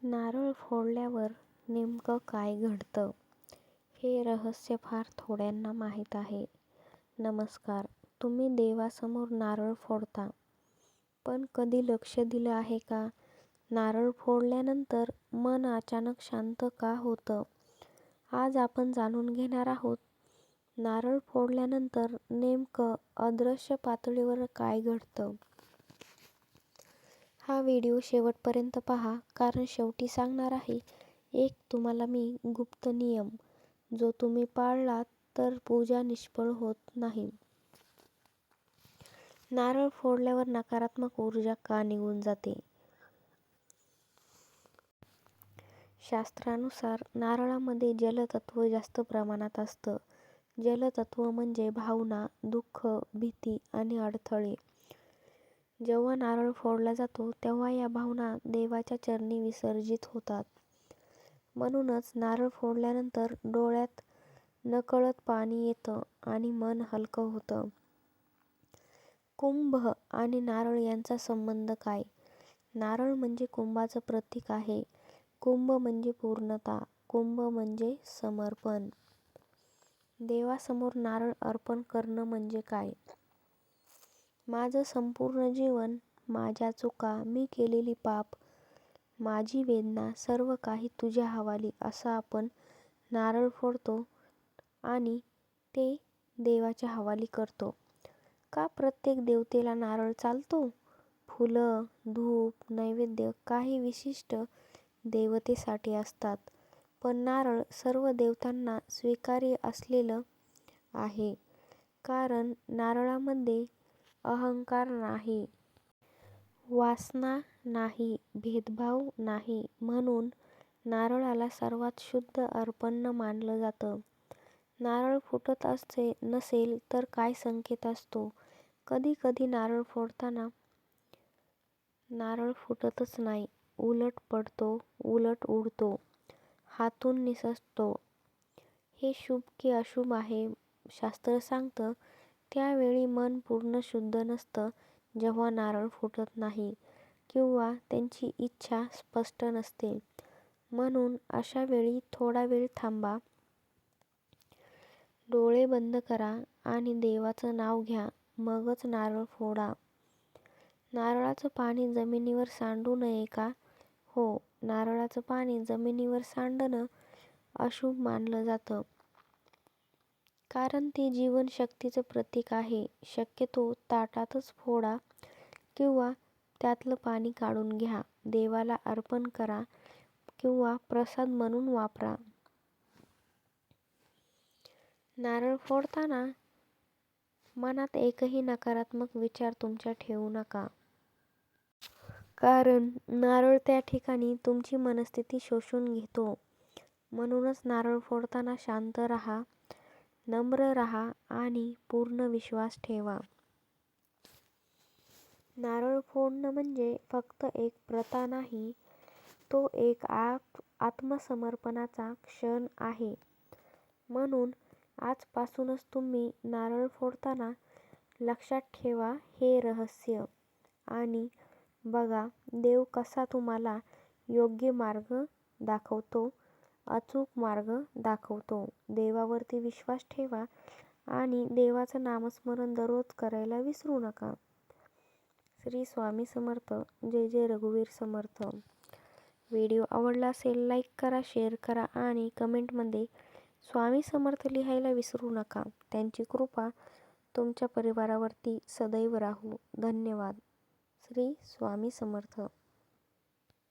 नारळ फोडल्यावर नेमकं काय घडतं, हे रहस्य फार थोड्यांना माहीत आहे. नमस्कार. तुम्ही देवासमोर नारळ फोडता, पण कधी लक्ष दिलं आहे का, नारळ फोडल्यानंतर मन अचानक शांत का होतं? आज आपण जाणून घेणार आहोत, नारळ फोडल्यानंतर नेमकं अदृश्य पातळीवर काय घडतं. हा व्हिडिओ शेवटपर्यंत पहा, कारण शेवटी सांगणार आहे एक तुम्हाला मी गुप्त नियम, जो तुम्ही पाळलात तर पूजा निष्फळ होत नाही. नारळ फोडल्यावर नकारात्मक ऊर्जा का निघून जाते? शास्त्रानुसार नारळामध्ये जलतत्व जास्त प्रमाणात असतं. जलतत्व म्हणजे भावना, दुःख, भीती आणि अडथळे. जेव्हा नारळ फोडला जातो तेव्हा या भावना देवाच्या चरणी विसर्जित होतात. म्हणूनच नारळ फोडल्यानंतर डोळ्यात नकळत पाणी येतं आणि मन हलकं होतं. कुंभ आणि नारळ यांचा संबंध काय? नारळ म्हणजे कुंभाचं प्रतीक आहे. कुंभ म्हणजे पूर्णता, कुंभ म्हणजे समर्पण. देवासमोर नारळ अर्पण करणं म्हणजे काय? माझं संपूर्ण जीवन, माझ्या चुका, मी केलेली पाप, माझी वेदना, सर्व काही तुझ्या हवाली असं आपण नारळ फोडतो आणि ते देवाच्या हवाली करतो. का प्रत्येक देवतेला नारळ चालतो? फुलं, धूप, नैवेद्य काही विशिष्ट देवतेसाठी असतात, पण नारळ सर्व देवतांना स्वीकार्य असलेलं आहे. कारण नारळामध्ये अहंकार नाही, वासना नाही, भेदभाव नाही, म्हणून नारळाला सर्वात शुद्ध अर्पण मानलं जातं. नारळ फुटत नसेल तर काय संकेत असतो? कधी कधी नारळ फोडताना नारळ फुटतच नाही, उलट पडतो, उलट उडतो, हातून निसटतो. हे शुभ की अशुभ आहे? शास्त्र सांगतं त्यावेळी मन पूर्ण शुद्ध नसतं, जेव्हा नारळ फुटत नाही किंवा त्यांची इच्छा स्पष्ट नसते. म्हणून अशा वेळी थोडा वेळ थांबा, डोळे बंद करा आणि देवाचं नाव घ्या, मगच नारळ फोडा. नारळाचं पाणी जमिनीवर सांडू नये का? हो, नारळाचं पाणी जमिनीवर सांडणं अशुभ मानलं जातं. कारण ते जीवनशक्तीचं प्रतीक आहे. शक्यतो ताटातच फोडा किंवा त्यातलं पाणी काढून घ्या. देवाला अर्पण करा किंवा प्रसाद म्हणून वापरा. नारळ फोडताना मनात एकही नकारात्मक विचार तुमच्या ठेवू नका. कारण नारळ त्या ठिकाणी तुमची मनस्थिती शोषून घेतो. म्हणूनच नारळ फोडताना शांत राहा, नम्र राहा आणि पूर्ण विश्वास ठेवा. नारळ फोडणं म्हणजे फक्त एक प्रथा नाही, तो एक आत्मसमर्पणाचा क्षण आहे. म्हणून आजपासूनच तुम्ही नारळ फोडताना लक्षात ठेवा हे रहस्य आणि बघा देव कसा तुम्हाला योग्य मार्ग दाखवतो, अचूक मार्ग दाखवतो. देवावरती विश्वास ठेवा आणि देवाचं नामस्मरण दररोज करायला विसरू नका. श्री स्वामी समर्थ. जय जय रघुवीर समर्थ. व्हिडिओ आवडला असेल लाईक करा, शेअर करा आणि कमेंटमध्ये स्वामी समर्थ लिहायला विसरू नका. त्यांची कृपा तुमच्या परिवारावरती सदैव राहू. धन्यवाद. श्री स्वामी समर्थ.